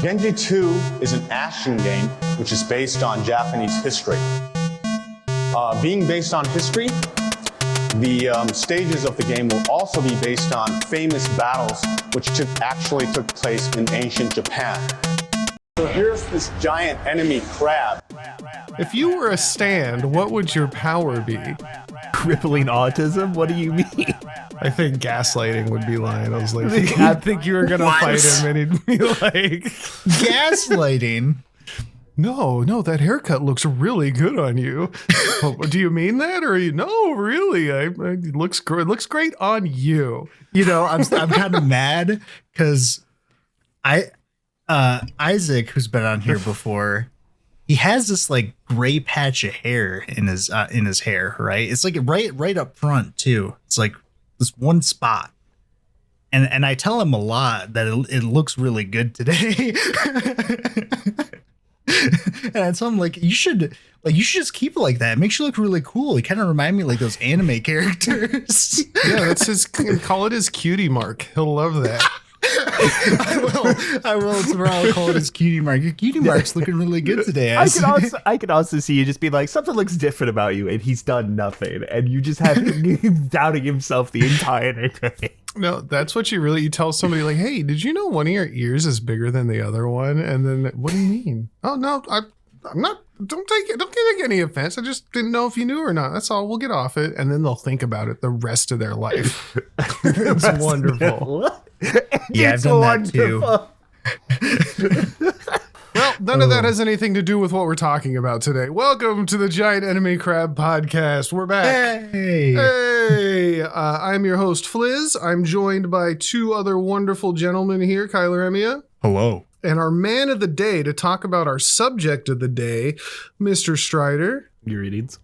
Genji 2 is an action game which is based on Japanese history. Being based on history, the stages of the game will also be based on famous battles which actually took place in ancient Japan. So here's this giant enemy crab. If you were a stand, what would your power be? Crippling autism? What do you mean? I think gaslighting would be lying. I was like, I think you were gonna fight him, and he'd be like, gaslighting? No, that haircut looks really good on you. Do you mean that, or no? Really, it looks great on you. You know, I'm kind of mad because Isaac, who's been on here before, he has this like gray patch of hair in his hair, right? It's like right up front too. It's like this one spot. And I tell him a lot that it looks really good today. And I tell him like you should just keep it like that. It makes you look really cool. You kind of remind me of like those anime characters. Yeah, that's his call it his cutie mark. He'll love that. I will tomorrow. I'll call it his cutie mark. Your cutie mark's looking really good today. I could also see you just be like, something looks different about you, and he's done nothing, and you just have him doubting himself the entire day. No, that's what you tell somebody like, hey, did you know one of your ears is bigger than the other one? And then, what do you mean? Oh no, I'm not. Don't take any offense. I just didn't know if you knew or not. That's all. We'll get off it, and then they'll think about it the rest of their life. It's wonderful. Yeah, I've done that too. Well, none of that has anything to do with what we're talking about today. Welcome to the Giant Enemy Crab Podcast. We're back. Hey. I'm your host, Fliz. I'm joined by two other wonderful gentlemen here, KylarEmiya. Hello. And our man of the day to talk about our subject of the day, Mr. Strider. Greetings.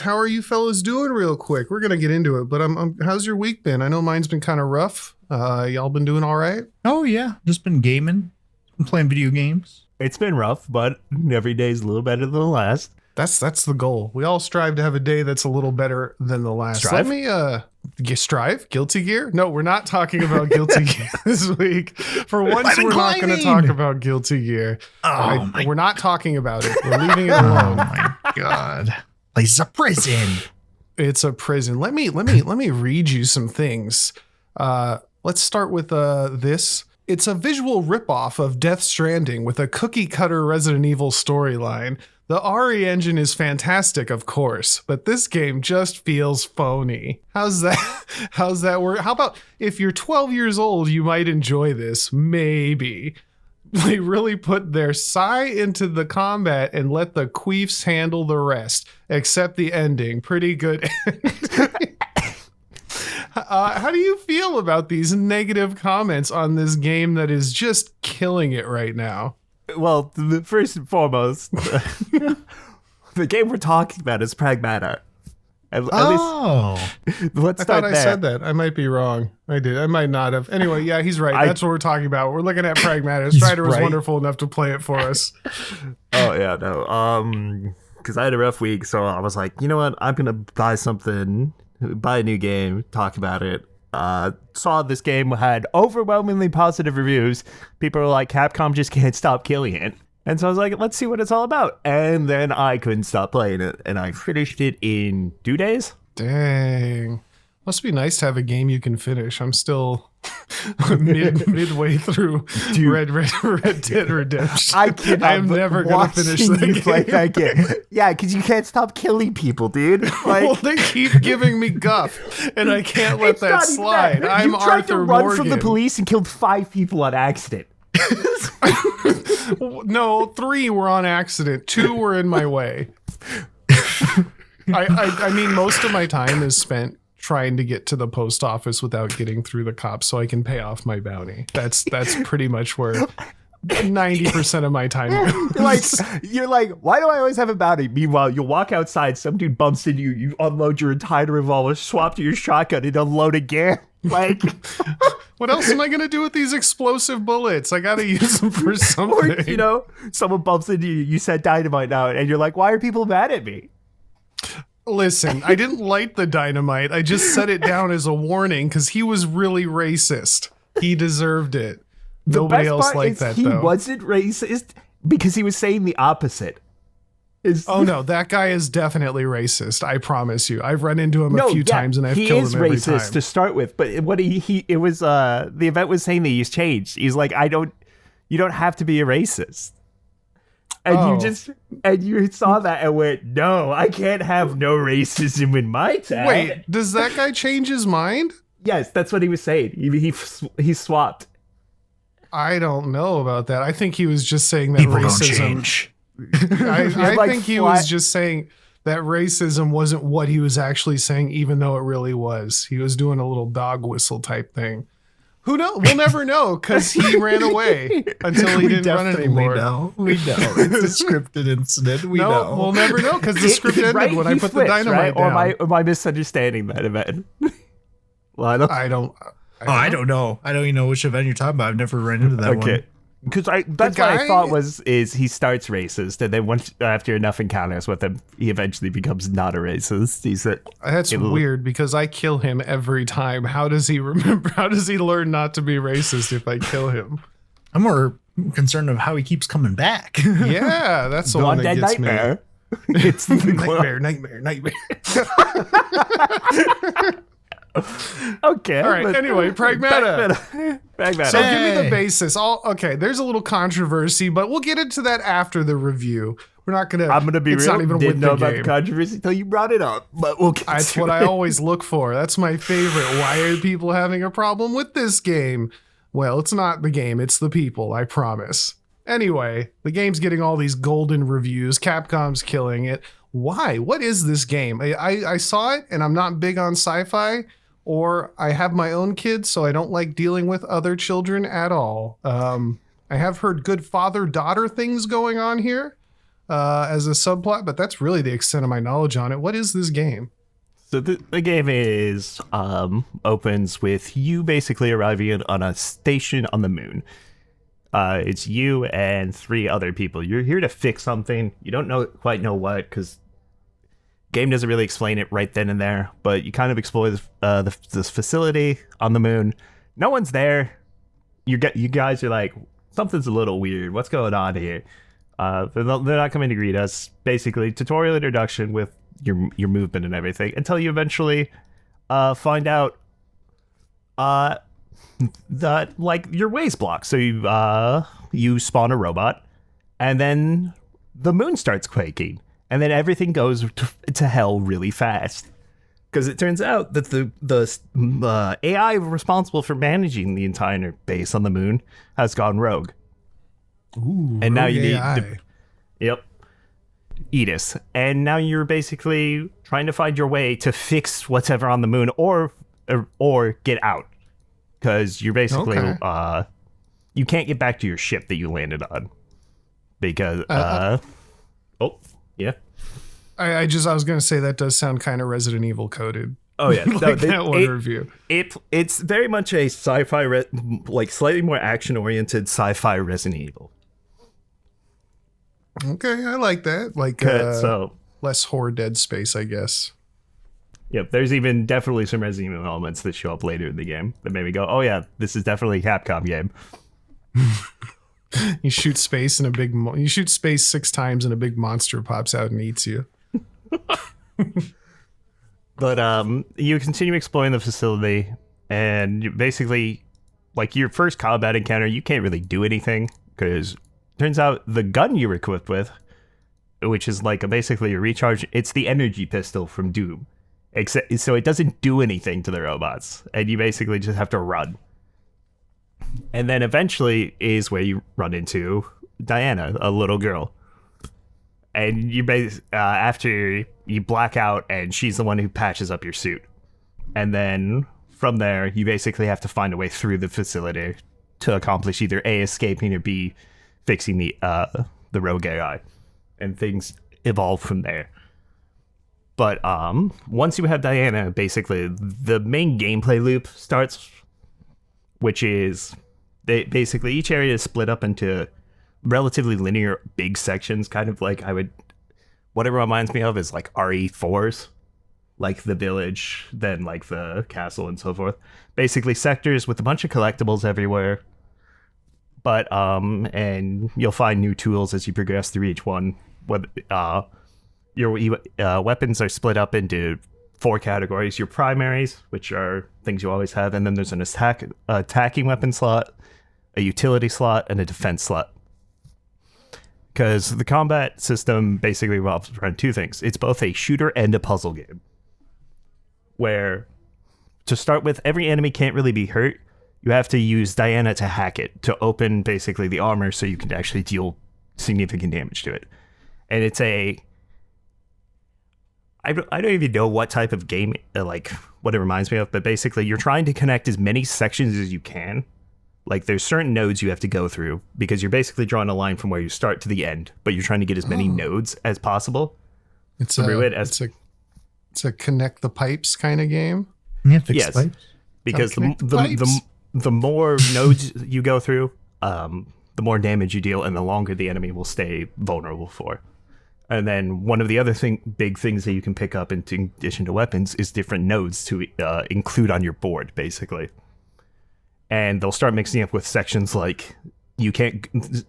How are you fellas doing real quick? We're going to get into it, but how's your week been? I know mine's been kind of rough. Y'all been doing all right? Oh, yeah. Just been gaming. Been playing video games. It's been rough, but every day's a little better than the last. That's the goal. We all strive to have a day that's a little better than the last. Strive? Let me strive? Guilty Gear? No, we're not talking about Guilty Gear this week. For once, we're not going to talk about Guilty Gear. We're not talking about it. We're leaving it alone. Oh my god. It's a prison. It's a prison. Let me read you some things. Let's start with this. It's a visual ripoff of Death Stranding with a cookie cutter Resident Evil storyline. The RE engine is fantastic, of course, but this game just feels phony. How's that work? How about if you're 12 years old, you might enjoy this, maybe. They really put their sigh into the combat and let the queefs handle the rest, except the ending. Pretty good. How do you feel about these negative comments on this game that is just killing it right now? Well, first and foremost, the game we're talking about is Pragmata. At least, let's start there. I said that. I might be wrong. I did. I might not have. Anyway, yeah, he's right. That's what we're talking about. We're looking at Pragmata. Strider was wonderful enough to play it for us. Oh, yeah, no. Because I had a rough week, so I was like, you know what? I'm going to buy a new game, talk about it. Saw this game had overwhelmingly positive reviews. People were like, Capcom just can't stop killing it. And so I was like, let's see what it's all about. And then I couldn't stop playing it. And I finished it in 2 days. Dang. Must be nice to have a game you can finish. I'm still midway through Red Dead Redemption. I'm never going to finish that game. Yeah, because you can't stop killing people, dude. Like, well, they keep giving me guff, and I can't let that slide. I'm Arthur Morgan. You tried to run from the police and killed 5 people on accident. No, 3 were on accident. 2 were in my way. I mean, most of my time is spent trying to get to the post office without getting through the cops so I can pay off my bounty. That's pretty much where 90% of my time goes. You're like, why do I always have a bounty? Meanwhile, you'll walk outside, some dude bumps into you, you unload your entire revolver, swap to your shotgun, and unload again. Like, what else am I going to do with these explosive bullets? I got to use them for something. Or, someone bumps into you, you said dynamite now, and you're like, why are people mad at me? Listen, I didn't light the dynamite. I just set it down as a warning because he was really racist. He deserved it. Nobody best else part liked is that, he though. wasn't racist because he was saying the opposite. Oh no, that guy is definitely racist. I promise you. I've run into him a few times and I've killed him every time. He is racist to start with, but what it was the event was saying that he's changed. He's like, you don't have to be a racist. And you saw that and went, no, I can't have no racism in my town. Wait, does that guy change his mind? Yes, that's what he was saying. He swapped. I don't know about that. I think he was just saying that People don't racism. change. I like think he was just saying that racism wasn't what he was actually saying, even though it really was. He was doing a little dog whistle type thing. Who knows? We'll never know because he ran away until he didn't run anymore. We know. It's a scripted incident. We know. We'll never know because the script ended when I put the dynamite down. Or am I misunderstanding that event? Well, I don't know. I don't even know which event you're talking about. I've never run into that one. Because that's what I thought is he starts racist, and then once after enough encounters with him, he eventually becomes not a racist. That's weird because I kill him every time. How does he remember? How does he learn not to be racist if I kill him? I'm more concerned of how he keeps coming back. Yeah, that's the one that gets nightmare. me. It's the Nightmare. Okay. All right. Anyway, Pragmata. So give me the basis. Okay. There's a little controversy, but we'll get into that after the review. We're not gonna. I'm gonna be it's real. Not even Didn't with know the about game. the controversy until you brought it up. But we'll get That's to what it. I always look for. That's my favorite. Why are people having a problem with this game? Well, it's not the game. It's the people. I promise. Anyway, the game's getting all these golden reviews. Capcom's killing it. Why? What is this game? I saw it, and I'm not big on sci-fi. Or I have my own kids, so I don't like dealing with other children at all. I have heard good father-daughter things going on here as a subplot, but that's really the extent of my knowledge on it. What is this game? So the game is opens with you basically arriving on a station on the moon. It's you and 3 other people. You're here to fix something. You don't quite know what, because game doesn't really explain it right then and there, but you kind of explore this facility on the moon. No one's there. You guys are like, something's a little weird. What's going on here? They're not coming to greet us. Basically, tutorial introduction with your movement and everything until you eventually find out that like your way's blocked. So you spawn a robot, and then the moon starts quaking. And then everything goes to hell really fast. Because it turns out that the AI responsible for managing the entire base on the moon has gone rogue. Ooh, and now you AI. need... Yep. Edis. And now you're basically trying to find your way to fix whatever on the moon or get out. Because you're basically... you can't get back to your ship that you landed on. Because... Yeah. I was going to say that does sound kind of Resident Evil coded. Oh yeah, that one review. It's very much a sci-fi, like slightly more action-oriented sci-fi Resident Evil. Okay, I like that. Like so less horror Dead Space, I guess. Yep, there's even definitely some Resident Evil elements that show up later in the game that made me go, oh yeah, this is definitely a Capcom game. You shoot space and you shoot space 6 times and a big monster pops out and eats you. But you continue exploring the facility, and you basically, like your first combat encounter, you can't really do anything because turns out the gun you're equipped with, which is like basically a recharge, it's the energy pistol from Doom. So it doesn't do anything to the robots, and you basically just have to run. And then eventually is where you run into Diana, a little girl. And you after you black out, and she's the one who patches up your suit. And then from there, you basically have to find a way through the facility to accomplish either A, escaping, or B, fixing the rogue AI. And things evolve from there. But once you have Diana, basically the main gameplay loop starts, which is basically each area is split up into relatively linear big sections, kind of like what it reminds me of is like RE4s, like the village, then like the castle and so forth. Basically sectors with a bunch of collectibles everywhere. But and you'll find new tools as you progress through each one. Your weapons are split up into 4 categories: your primaries, which are things you always have, and then there's an attacking weapon slot, a utility slot, and a defense slot. Because the combat system basically revolves around 2 things. It's both a shooter and a puzzle game, where to start with, every enemy can't really be hurt. You have to use Diana to hack it, to open basically the armor so you can actually deal significant damage to it. And it's I don't even know what type of game, like what it reminds me of, but basically you're trying to connect as many sections as you can. Like there's certain nodes you have to go through because you're basically drawing a line from where you start to the end, but you're trying to get as many nodes as possible. It's a connect the pipes kind of game. Yeah, fix yes, pipes. because the more nodes you go through, the more damage you deal, and the longer the enemy will stay vulnerable for. And then one of the other big things that you can pick up in addition to weapons is different nodes to include on your board, basically. And they'll start mixing up with sections like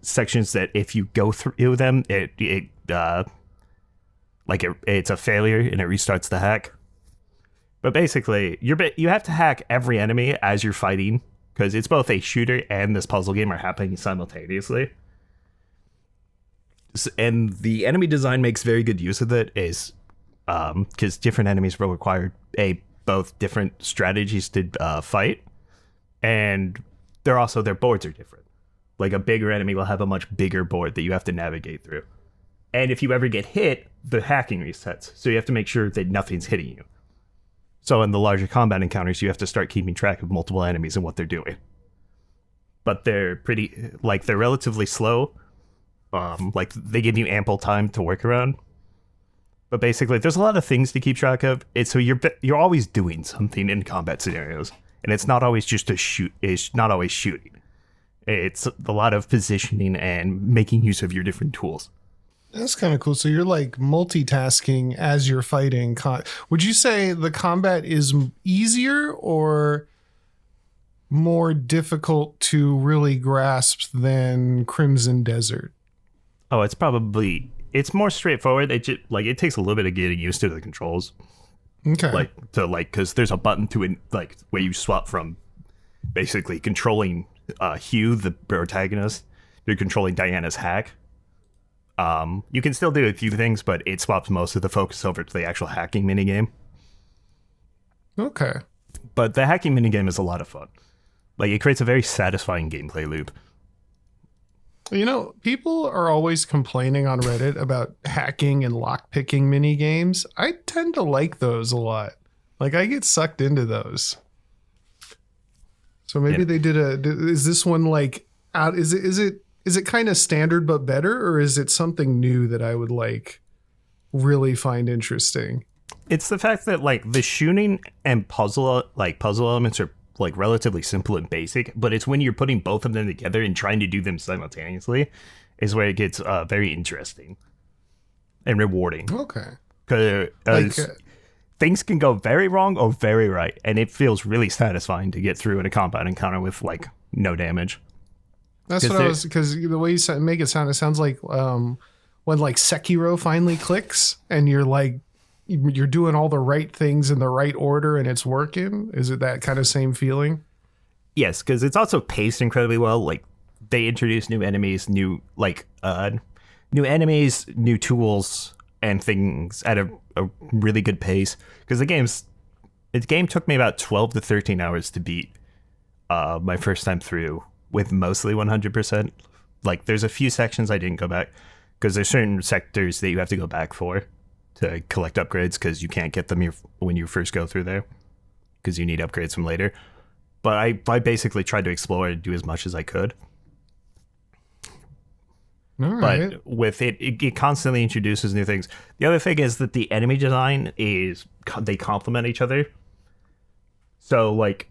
sections that if you go through them, it's a failure and it restarts the hack. But basically, you have to hack every enemy as you're fighting, because it's both a shooter and this puzzle game are happening simultaneously. And the enemy design makes very good use of it, because different enemies will require both different strategies to fight, and their boards are different. Like a bigger enemy will have a much bigger board that you have to navigate through. And if you ever get hit, the hacking resets, so you have to make sure that nothing's hitting you. So in the larger combat encounters, you have to start keeping track of multiple enemies and what they're doing. But they're they're relatively slow. Like they give you ample time to work around. But basically, there's a lot of things to keep track of. So you're always doing something in combat scenarios, and it's not always just it's not always shooting. It's a lot of positioning and making use of your different tools. That's kind of cool. So you're like multitasking as you're fighting. Would you say the combat is easier or more difficult to really grasp than Crimson Desert? Oh, it's more straightforward. It takes a little bit of getting used to the controls. Okay. Because there's a button to where you swap from basically controlling Hugh, the protagonist, to controlling Diana's hack. You can still do a few things, but it swaps most of the focus over to the actual hacking minigame. Okay. But the hacking minigame is a lot of fun. Like, it creates a very satisfying gameplay loop. You know, people are always complaining on Reddit about hacking and lockpicking mini games. I tend to like those a lot. Like, I get sucked into those. So maybe they is this one like out? Is it kind of standard but better, or is it something new that I would like really find interesting? It's the fact that like the shooting and puzzle elements are like relatively simple and basic, but it's when you're putting both of them together and trying to do them simultaneously is where it gets very interesting and rewarding. Okay. Because things can go very wrong or very right, and it feels really satisfying to get through in a combat encounter with like no damage. That's what because the way you make it sounds like when like Sekiro finally clicks and you're doing all the right things in the right order and it's working. Is it that kind of same feeling? Yes, because it's also paced incredibly well. Like they introduce new enemies, new tools and things at a really good pace. Because the game took me about 12 to 13 hours to beat my first time through with mostly 100%. Like there's a few sections I didn't go back because there's certain sectors that you have to go back for to collect upgrades because you can't get them when you first go through there because you need upgrades from later. But I basically tried to explore and do as much as I could. All right. But with it constantly introduces new things. The other thing is that the enemy design they complement each other. So like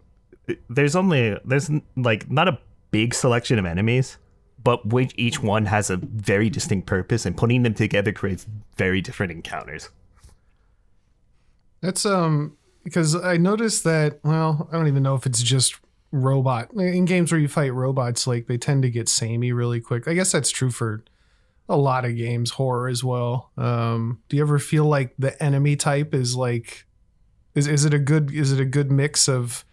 there's like not a big selection of enemies, but each one has a very distinct purpose, and putting them together creates very different encounters. That's because I noticed that, well, I don't even know if it's just robot in games where you fight robots, like they tend to get samey really quick. I guess that's true for a lot of games, horror as well. Do you ever feel like the enemy type is like, is it a good mix of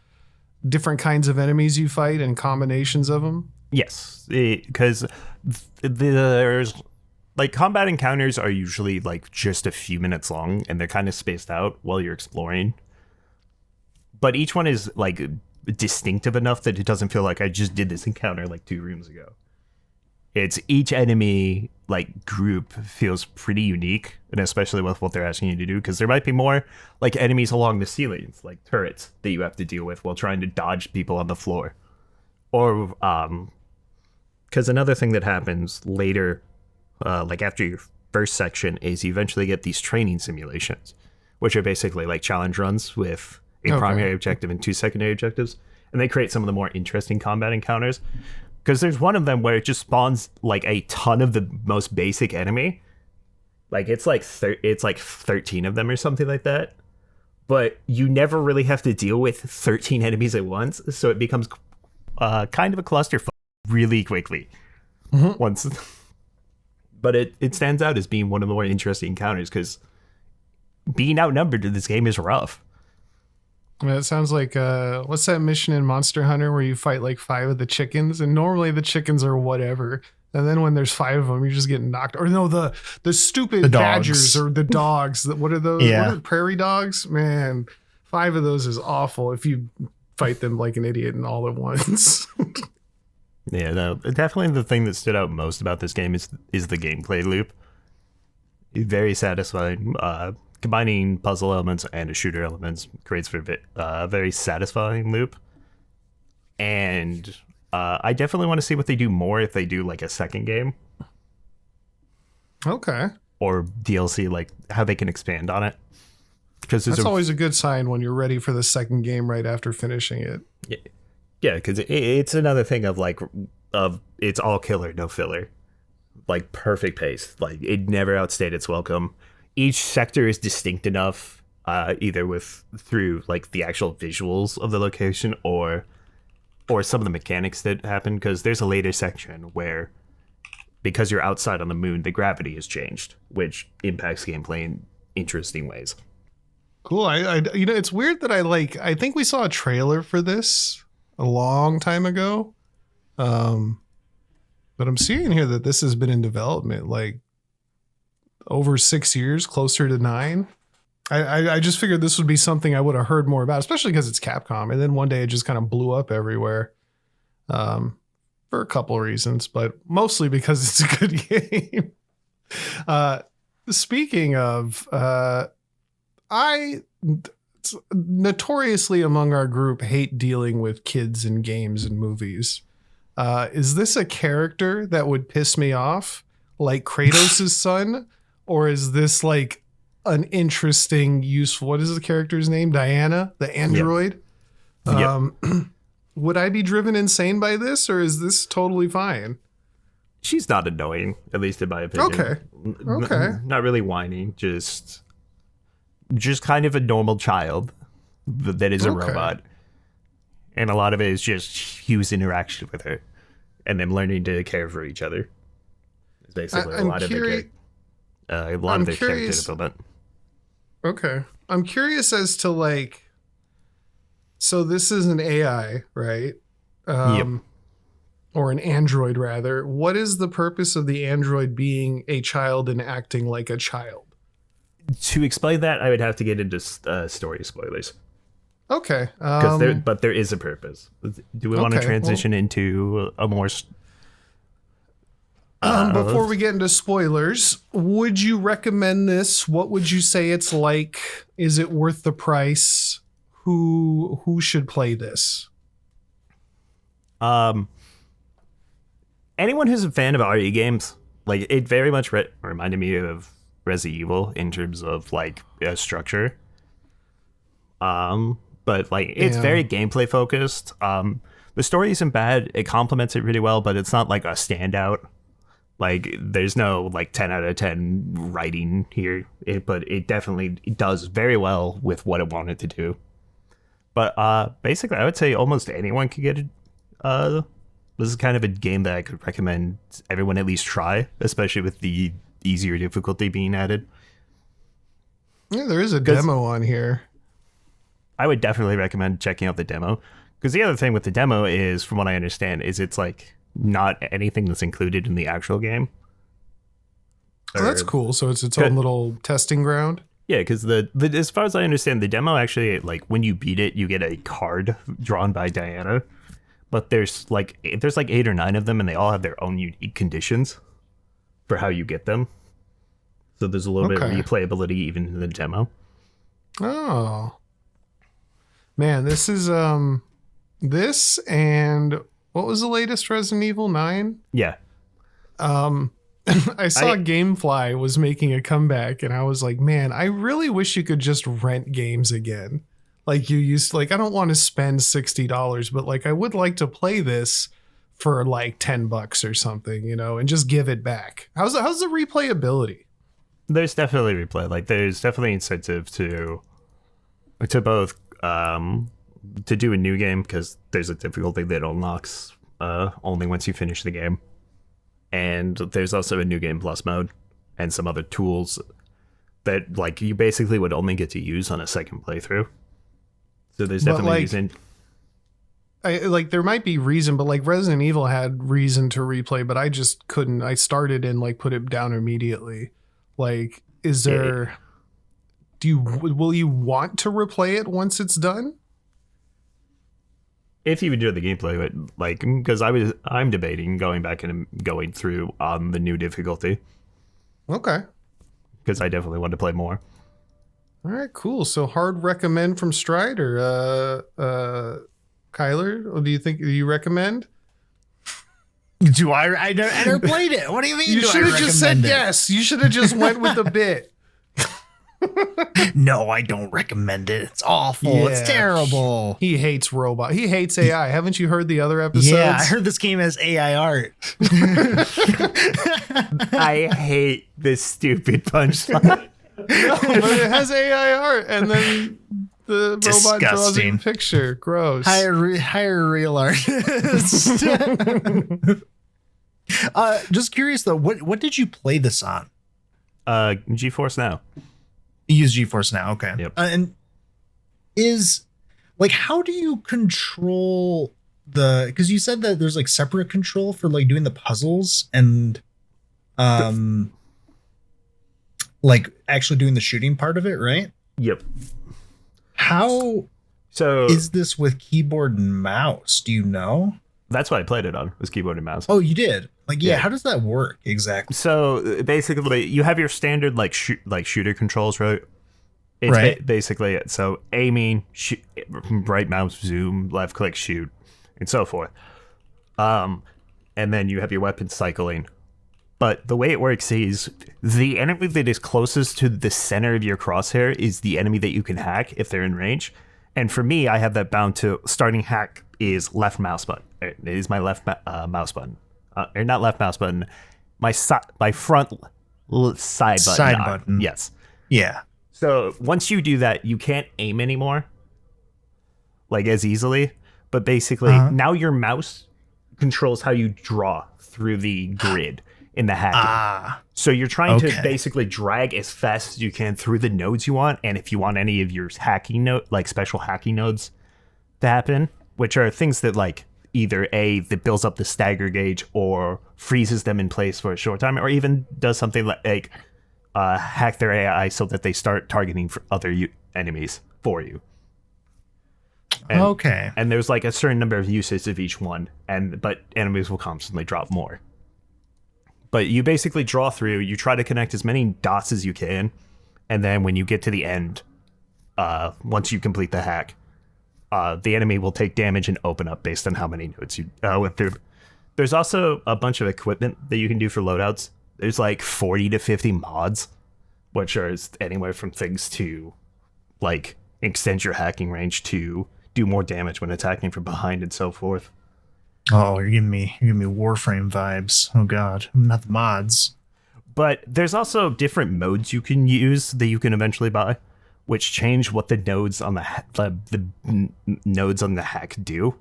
different kinds of enemies you fight and combinations of them? Yes, because there's like combat encounters are usually like just a few minutes long and they're kind of spaced out while you're exploring. But each one is like distinctive enough that it doesn't feel like I just did this encounter like 2 rooms ago. It's each enemy like group feels pretty unique, and especially with what they're asking you to do, because there might be more like enemies along the ceilings, like turrets that you have to deal with while trying to dodge people on the floor. Or because another thing that happens later, like after your first section, is you eventually get these training simulations, which are basically like challenge runs with a primary objective and 2 secondary objectives, and they create some of the more interesting combat encounters. Because there's one of them where it just spawns like a ton of the most basic enemy, like it's like 13 of them or something like that. But you never really have to deal with 13 enemies at once, so it becomes kind of a clusterfuck really quickly. Once, but it stands out as being one of the more interesting encounters because being outnumbered in this game is rough. It sounds like what's that mission in Monster Hunter where you fight like 5 of the chickens, and normally the chickens are whatever, and then when there's 5 of them, you just get knocked. Or no, the stupid badgers or the dogs. What are those? Yeah. What are prairie dogs? Man, 5 of those is awful if you fight them like an idiot and all at once. Yeah, no, definitely the thing that stood out most about this game is the gameplay loop. Very satisfying. Combining puzzle elements and shooter elements creates a very satisfying loop. And I definitely want to see what they do more if they do like a second game. Okay. Or DLC, like how they can expand on it. Because that's always a good sign when you're ready for the second game right after finishing it. Yeah, because it's another thing of like, it's all killer, no filler. Like perfect pace. Like it never outstayed its welcome. Each sector is distinct enough, either through like the actual visuals of the location or some of the mechanics that happen. Because there's a later section where, because you're outside on the moon, the gravity has changed, which impacts gameplay in interesting ways. Cool. I it's weird that I think we saw a trailer for this a long time ago, but I'm seeing here that this has been in development like over 6 years, closer to 9. I just figured this would be something I would have heard more about, especially because it's Capcom. And then one day it just kind of blew up everywhere for a couple of reasons, but mostly because it's a good game. Speaking of, I notoriously among our group hate dealing with kids in games and movies. Is this a character that would piss me off, like Kratos' son? Or is this like an interesting, useful, what is the character's name? Diana, the android? Yep. Would I be driven insane by this, or is this totally fine? She's not annoying, at least in my opinion. Okay. Not really whiny, just kind of a normal child that is a robot. And a lot of it is just Hugh's interaction with her and them learning to care for each other. It's basically a lot of their character development. Okay. I'm curious as to like, so this is an AI, right? Yep. Or an android rather. What is the purpose of the android being a child and acting like a child? To explain that, I would have to get into story spoilers. Okay. But there is a purpose. Do we want to transition into a more... before we get into spoilers, would you recommend this? What would you say it's like? Is it worth the price? Who should play this? Anyone who's a fan of RE games, like it very much reminded me of Resident Evil in terms of like a structure. But like it's very gameplay focused. The story isn't bad. It complements it really well, but it's not like a standout. Like there's no like 10 out of 10 writing here, but it definitely does very well with what it wanted to do. But basically, I would say almost anyone could get it. This is kind of a game that I could recommend everyone at least try, especially with the easier difficulty being added. Yeah, there is a demo on here. I would definitely recommend checking out the demo. Because the other thing with the demo is, from what I understand, is it's like not anything that's included in the actual game. Oh, that's cool. So it's its own little testing ground. Yeah, because the as far as I understand, the demo actually, like when you beat it, you get a card drawn by Diana. But there's like 8 or 9 of them, and they all have their own unique conditions for how you get them. So there's a little bit of replayability even in the demo. Oh. Man, this is this and what was the latest Resident Evil 9? Yeah. I saw Gamefly was making a comeback, and I was like, man, I really wish you could just rent games again. Like you used to, like, I don't want to spend $60, but like I would like to play this for like $10 or something, you know, and just give it back. How's the replayability? There's definitely replay. Like there's definitely incentive to both to do a new game, because there's a difficulty that unlocks only once you finish the game. And there's also a new game plus mode and some other tools that like you basically would only get to use on a second playthrough. So there's definitely reason. There might be reason, but like Resident Evil had reason to replay, but I just couldn't. I started and like put it down immediately. Like, is there? Will you want to replay it once it's done? If you enjoy the gameplay, but like, because I'm debating going back and going through on the new difficulty. Okay. Because I definitely want to play more. All right, cool. So hard recommend from Stride or Kyler? Or do you recommend? Do I never played it. What do you mean? You should have just said yes. You should have just went with the bit. No, I don't recommend it. It's awful. Yeah. It's terrible. He hates robot. He hates AI. Haven't you heard the other episodes? Yeah, I heard this game has AI art. I hate this stupid punchline. No, but it has AI art, and then the robot draws a picture. Gross. Hire real artists. Just curious though, what did you play this on? GeForce Now. You use GeForce Now, okay. Yep. And is like, how do you control because you said that there's like separate control for like doing the puzzles and like actually doing the shooting part of it, right? Yep. How is this with keyboard and mouse? Do you know? That's what I played it on, was keyboard and mouse. Oh, you did? Like, yeah. How does that work exactly? So basically, you have your standard like shooter controls, right? It's right. Basically it. So aiming, right mouse, zoom, left click, shoot, and so forth. And then you have your weapon cycling. But the way it works is the enemy that is closest to the center of your crosshair is the enemy that you can hack if they're in range. And for me, I have that bound to starting hack is left mouse button. It is my left mouse button. Or not left mouse button. My front side button. Side button. Yes. Yeah. So once you do that, you can't aim anymore, like as easily. But basically, now your mouse controls how you draw through the grid in the hacking. So you're trying to basically drag as fast as you can through the nodes you want. And if you want any of your hacking like special hacking nodes to happen, which are things that like either that builds up the stagger gauge or freezes them in place for a short time, or even does something like hack their AI so that they start targeting for other enemies for you. And, and there's like a certain number of uses of each one, but enemies will constantly drop more. But you basically draw through, you try to connect as many dots as you can, and then when you get to the end, once you complete the hack, the enemy will take damage and open up based on how many nodes you went through. There's also a bunch of equipment that you can do for loadouts. There's like 40 to 50 mods, which are anywhere from things to like extend your hacking range to do more damage when attacking from behind and so forth. Oh, you're giving me Warframe vibes. Oh god, not the mods. But there's also different modes you can use that you can eventually buy, which change what the nodes on the nodes on the hack do.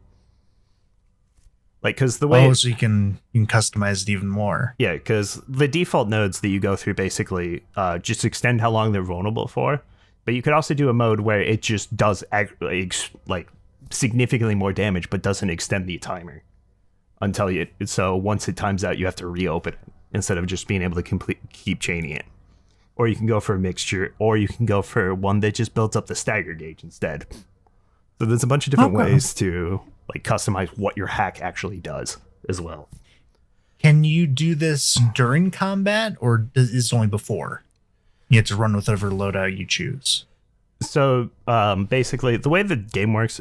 Like, because the way so you can customize it even more. Yeah, because the default nodes that you go through basically just extend how long they're vulnerable for. But you could also do a mode where it just does like significantly more damage, but doesn't extend the timer until you. So once it times out, you have to reopen it instead of just being able to keep chaining it. Or you can go for a mixture, or you can go for one that just builds up the stagger gauge instead. So there's a bunch of different ways to like customize what your hack actually does as well. Can you do this during combat, or is it only before? You have to run with whatever loadout you choose. So basically, the way the game works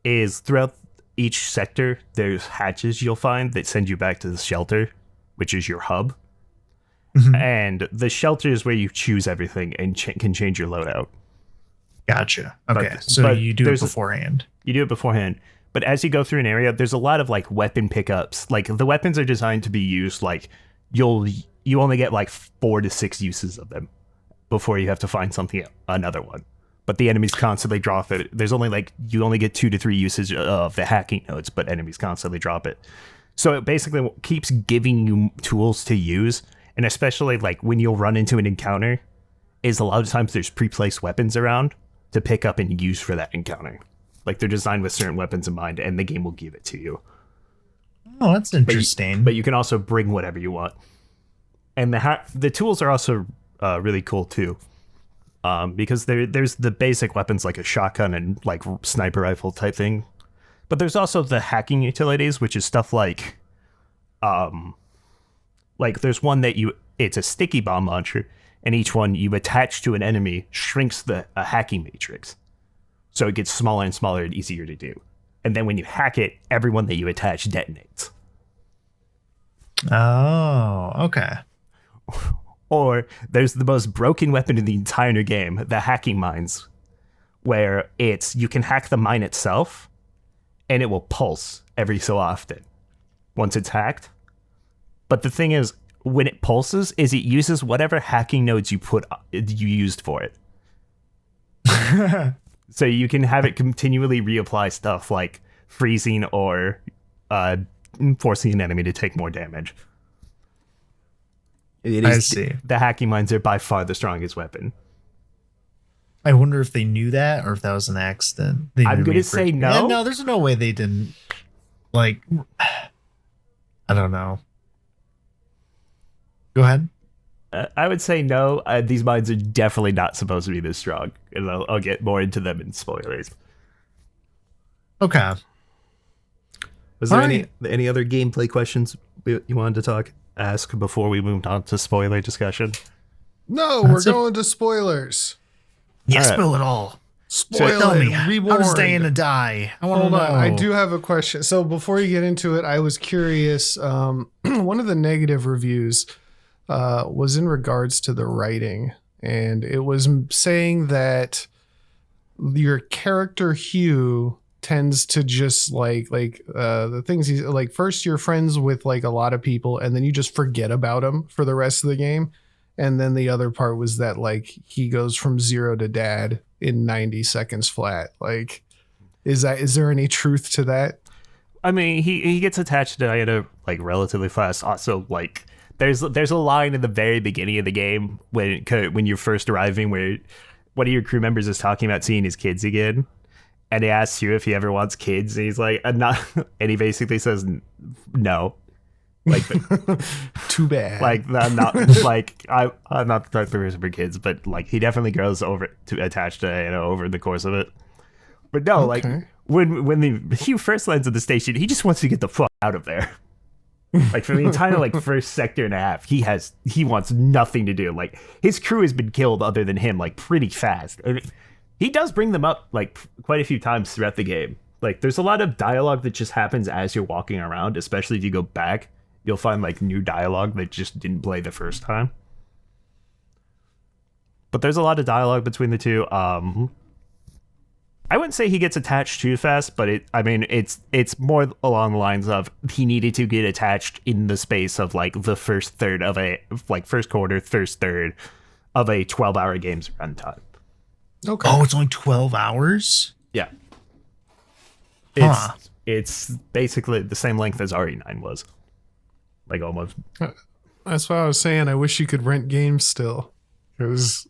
is throughout each sector, there's hatches you'll find that send you back to the shelter, which is your hub. Mm-hmm. And the shelter is where you choose everything and can change your loadout. Gotcha. Okay, so you do it beforehand. You do it beforehand. But as you go through an area, there's a lot of like weapon pickups. Like the weapons are designed to be used like you only get like 4 to 6 uses of them before you have to find another one. But the enemies constantly drop it. There's only like you only get 2 to 3 uses of the hacking nodes, but enemies constantly drop it. So it basically keeps giving you tools to use, and especially like when you'll run into an encounter, is a lot of times there's pre-placed weapons around to pick up and use for that encounter. Like they're designed with certain weapons in mind, and the game will give it to you. Oh, that's interesting. But you can also bring whatever you want. And the tools are also really cool too, because there's the basic weapons like a shotgun and like sniper rifle type thing, but there's also the hacking utilities, which is stuff like there's one that it's a sticky bomb launcher, and each one you attach to an enemy shrinks a hacking matrix, so it gets smaller and smaller and easier to do. And then when you hack it, everyone that you attach detonates. Oh, okay. Or there's the most broken weapon in the entire game, the hacking mines, where you can hack the mine itself, and it will pulse every so often once it's hacked. But the thing is, when it pulses, it uses whatever hacking nodes you used for it. So you can have it continually reapply stuff like freezing or forcing an enemy to take more damage. I see. The hacking mines are by far the strongest weapon. I wonder if they knew that or if that was an accident. I'm going to say no. Yeah, no, there's no way they didn't. Like, I don't know. Go ahead. I would say no. These mines are definitely not supposed to be this strong. And I'll get more into them in spoilers. Okay. Was there any other gameplay questions you wanted to ask before we moved on to spoiler discussion? No, we're going to spoilers. Yeah, spill it all. Tell me, how does Diana die? I want to know. Hold on, I do have a question. So before you get into it, I was curious. One of the negative reviews was in regards to the writing, and it was saying that your character Hugh tends to just like the things he's like. First, you're friends with like a lot of people, and then you just forget about him for the rest of the game. And then the other part was that like he goes from 0 to dad in 90 seconds flat. Like, is there any truth to that? I mean, he gets attached to Diana like relatively fast. Also, like there's a line in the very beginning of the game when you're first arriving where one of your crew members is talking about seeing his kids again, and he asks you if he ever wants kids, and he's like, "I'm not," and he basically says no. Like, too bad. Like, I'm not like I'm not the type of person for kids, but like he definitely grows attached to Diana over the course of it. But no, like when he first lands at the station, he just wants to get the fuck out of there. Like for the entire like first sector and a half, he wants nothing to do. Like his crew has been killed other than him, like pretty fast. And he does bring them up like quite a few times throughout the game. Like there's a lot of dialogue that just happens as you're walking around, especially if you go back. You'll find like new dialogue that just didn't play the first time. But there's a lot of dialogue between the two. I wouldn't say he gets attached too fast, but it's more along the lines of he needed to get attached in the space of like the first third of first quarter, first third of a 12-hour game's runtime. Okay. Oh, it's only 12 hours? Yeah. Huh. It's basically the same length as RE9 was. Like almost. That's what I was saying. I wish you could rent games still. It was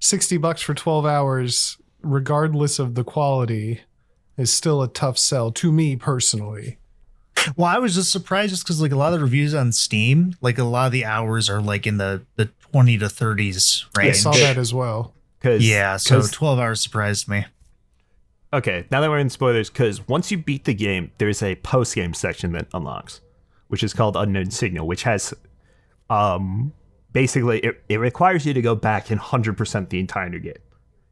$60 for 12 hours, regardless of the quality, is still a tough sell to me personally. Well, I was just surprised just because like a lot of the reviews on Steam, like a lot of the hours are like in the 20 to 30s I range. saw that as well. Yeah, so 12 hours surprised me. Okay, now that we're in spoilers, because once you beat the game, there's a post-game section that unlocks, which is called Unknown Signal, which has, basically, it requires you to go back and 100% the entire game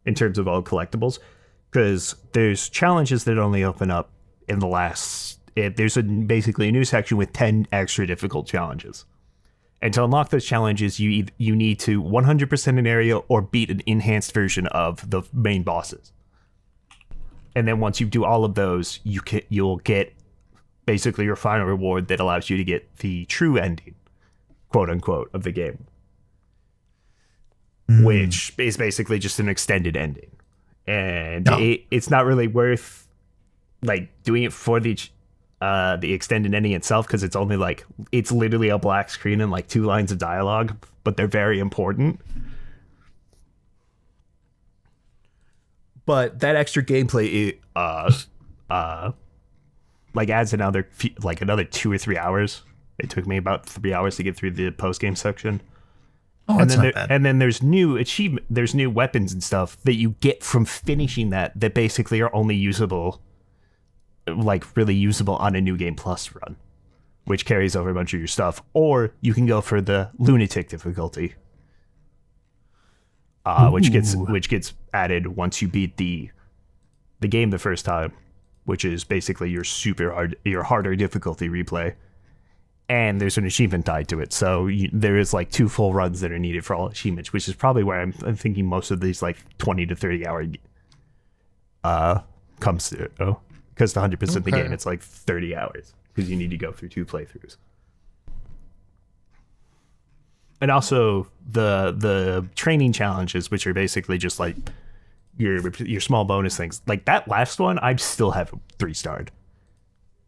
in terms of all collectibles, because there's challenges that only open up in the last, there's basically a new section with 10 extra difficult challenges. And to unlock those challenges, you need to 100% an area or beat an enhanced version of the main bosses. And then once you do all of those, you'll get basically your final reward that allows you to get the true ending, quote unquote, of the game, which is basically just an extended ending. And it's not really worth like doing it for the extended ending itself, because it's only like, it's literally a black screen and like 2 lines of dialogue, but they're very important. But that extra gameplay, like adds another 2 or 3 hours. It took me about 3 hours to get through the post game section. Oh, and that's then not bad. And then there's new weapons and stuff that you get from finishing that basically are only usable, like really usable on a New Game Plus run, which carries over a bunch of your stuff. Or you can go for the lunatic difficulty, which gets added once you beat the game the first time, which is basically your harder difficulty replay. And there's an achievement tied to it, so there is like 2 full runs that are needed for all achievements, which is probably where I'm thinking most of these like 20 to 30 hour comes to. Because the 100% the game, it's like 30 hours because you need to go through 2 playthroughs. And also the training challenges, which are basically just like your small bonus things. Like that last one, I still have 3-starred.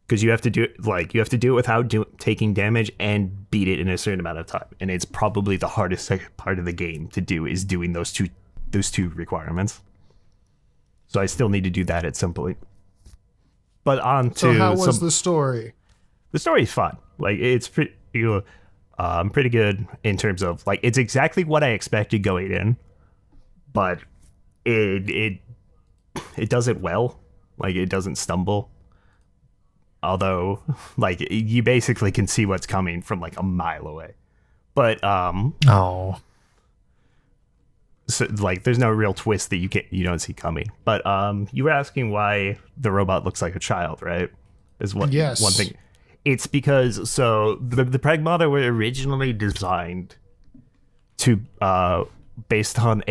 Because you have to do it without taking damage and beat it in a certain amount of time, and it's probably the hardest part of the game to do is doing those two requirements. So I still need to do that at some point. But on to So how was the story? The story is fun. Like it's pretty good in terms of like it's exactly what I expected going in, but it does it well. Like it doesn't stumble. Although, like, you basically can see what's coming from, like, a mile away. But, Oh. so, like, there's no real twist that you don't see coming. But, you were asking why the robot looks like a child, right? Is one thing. It's because, so, the Pragmata were originally designed to, based on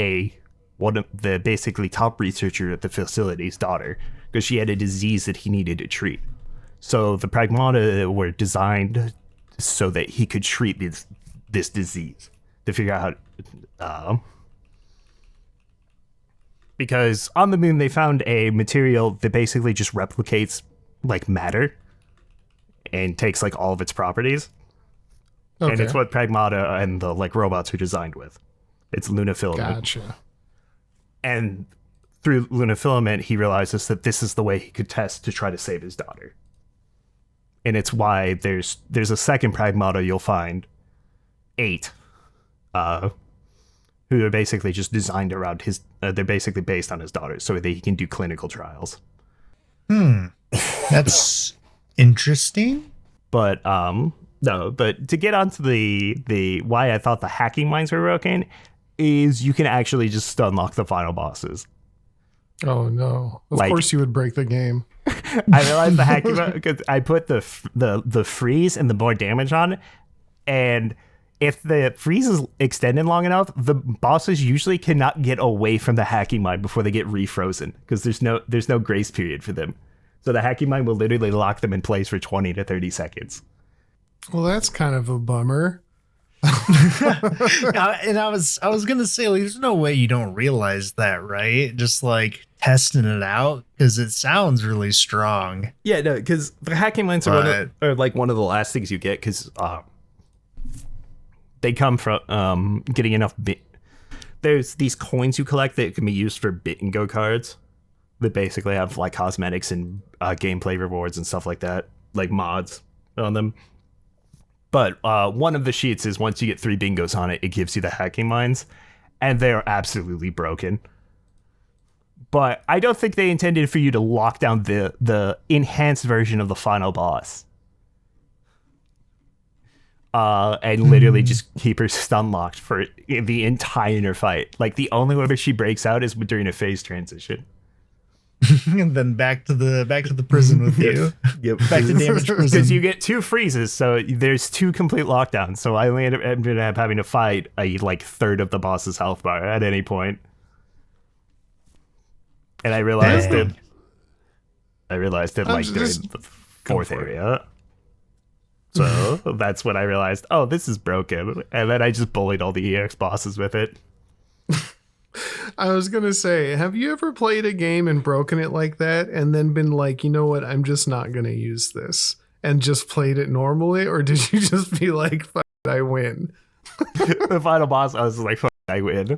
one of the basically top researcher at the facility's daughter, because she had a disease that he needed to treat. So the Pragmata were designed so that he could treat this disease to figure out how. Because on the moon they found a material that basically just replicates like matter and takes like all of its properties. Okay. And it's what Pragmata and the like robots are designed with. It's lunafilament. Gotcha. And through lunafilament, he realizes that this is the way he could test to try to save his daughter. And it's why there's a second Pragmata you'll find, 8, who are basically just designed around they're basically based on his daughter so that he can do clinical trials. That's interesting. But no, but to get onto the why I thought the hacking mines were broken is you can actually just unlock the final bosses. Oh no! Of course you would break the game. I realized the hacking because I put the freeze and the more damage on, and if the freeze is extended long enough, the bosses usually cannot get away from the hacking mine before they get refrozen because there's no grace period for them. So the hacking mine will literally lock them in place for 20 to 30 seconds. Well, that's kind of a bummer. And I was gonna say, like, there's no way you don't realize that, right? Just like testing it out because it sounds really strong. Yeah, no, because the hacking lines are like one of the last things you get because they come from getting enough there's these coins you collect that can be used for bingo cards that basically have like cosmetics and gameplay rewards and stuff like that, like mods on them. But one of the sheets is once you get 3 bingos on it, it gives you the hacking mines, and they are absolutely broken. But I don't think they intended for you to lock down the enhanced version of the final boss. And literally just keep her stun locked for the entire fight. Like the only way she breaks out is during a phase transition. And then back to the prison with you. Yep. Back to damage prison. Because you get 2 freezes, so there's 2 complete lockdowns. So I only ended up having to fight a like third of the boss's health bar at any point. And I realized that like during the 4th area. So that's when I realized, oh, this is broken. And then I just bullied all the EX bosses with it. I was going to say, have you ever played a game and broken it like that and then been like, you know what, I'm just not going to use this and just played it normally? Or did you just be like, fuck it, I win? The final boss, I was like, fuck it, I win.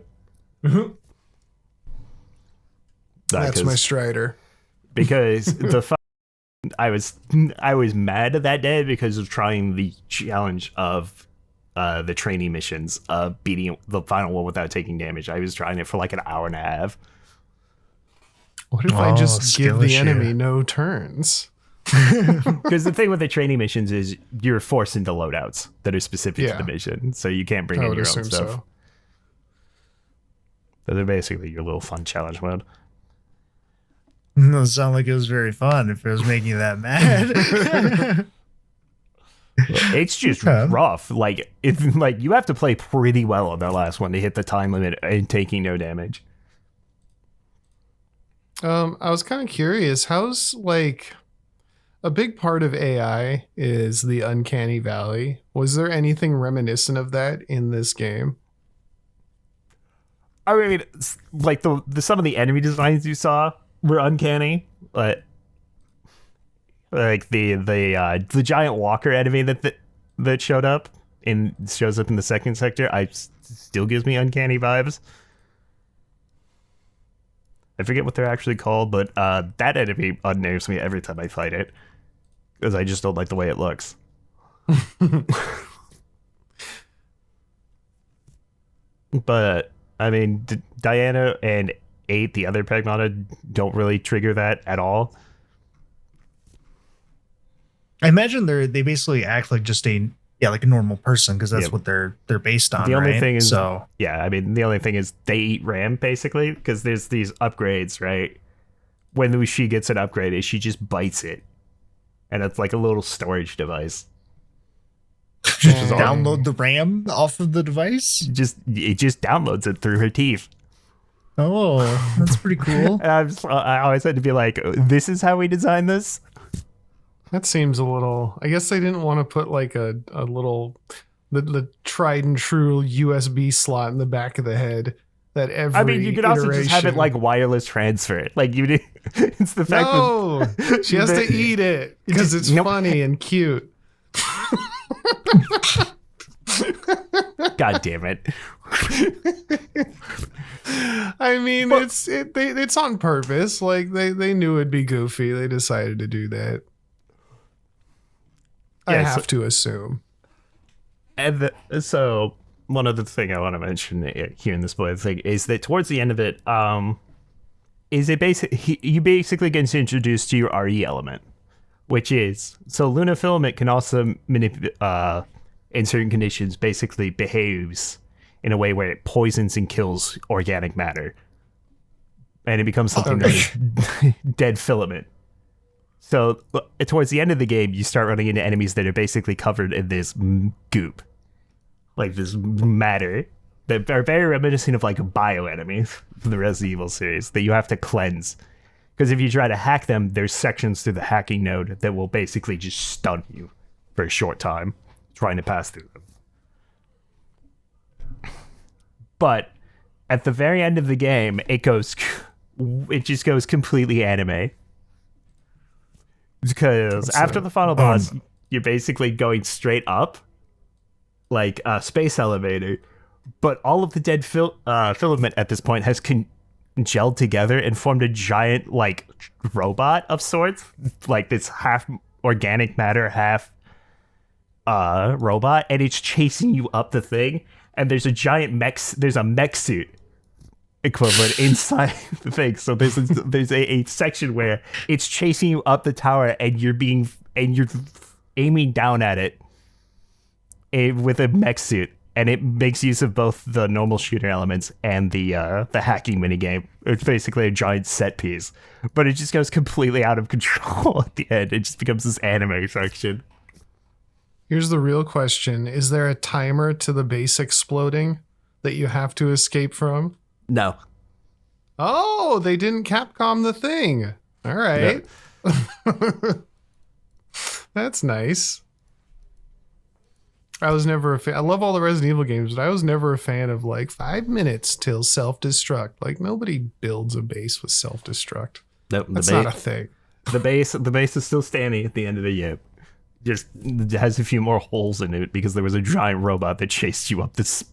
That's my Strider. Because I was mad that day because of trying the challenge of the training missions of beating the final one without taking damage. I was trying it for like an hour and a half. What if I just give the enemy no turns? Because the thing with the training missions is you're forced into loadouts that are specific to the mission, so you can't bring in your own stuff. So they're basically your little fun challenge mode. Doesn't sound like it was very fun if it was making you that mad. It's just rough. Like you have to play pretty well on that last one to hit the time limit and taking no damage. I was kind of curious. How's like a big part of AI is the uncanny valley. Was there anything reminiscent of that in this game? I mean, like the some of the enemy designs you saw were uncanny, but like the giant walker enemy that shows up in the second sector, still gives me uncanny vibes. I forget what they're actually called, but that enemy unnerves me every time I fight it because I just don't like the way it looks. But I mean, Diana and 8, the other Pragmata, don't really trigger that at all. I imagine they basically act like just like a normal person because that's what they're based on. The only right? thing is, I mean, the only thing is they eat RAM basically because there's these upgrades, right? When she gets an upgrade, she just bites it, and it's like a little storage device. Just download the RAM off of the device. It just downloads it through her teeth. Oh, that's pretty cool. And I always had to be like, this is how we designed this. That seems a little. I guess they didn't want to put like a little the tried and true USB slot in the back of the head. That every. I mean, you could also just have it like wireless transfer. Like you did. It's the fact that she has to eat it because it's funny and cute. God damn it. I mean, it's on purpose. Like they knew it'd be goofy. They decided to do that. I have to assume. And so one other thing I want to mention here in this spoiler thing is that towards the end of it, you basically get introduced to your RE element, which is so Luna Filament can also manipulate in certain conditions basically behaves in a way where it poisons and kills organic matter, and it becomes something known as dead filament. So towards the end of the game, you start running into enemies that are basically covered in this goop, like this matter that are very reminiscent of like bio enemies from the Resident Evil series that you have to cleanse. Because if you try to hack them, there's sections through the hacking node that will basically just stun you for a short time trying to pass through them. But at the very end of the game, it just goes completely anime. Because after the final boss, you're basically going straight up, like a space elevator. But all of the dead filament at this point has gelled together and formed a giant, like, robot of sorts. Like this half organic matter, half robot. And it's chasing you up the thing. And there's a giant there's a mech suit equivalent inside the thing. So there's a section where it's chasing you up the tower and you're aiming down at it with a mech suit, and it makes use of both the normal shooter elements and the hacking minigame. It's basically a giant set piece, but it just goes completely out of control at the end. It just becomes this anime section. Here's the real question. Is there a timer to the base exploding that you have to escape from? No. Oh, they didn't Capcom the thing. All right. No. That's nice. I was never a fan. I love all the Resident Evil games, but I was never a fan of like 5 minutes till self-destruct. Like nobody builds a base with self-destruct. Nope, that's not a thing. The base is still standing at the end of the game. Just has a few more holes in it because there was a giant robot that chased you up this.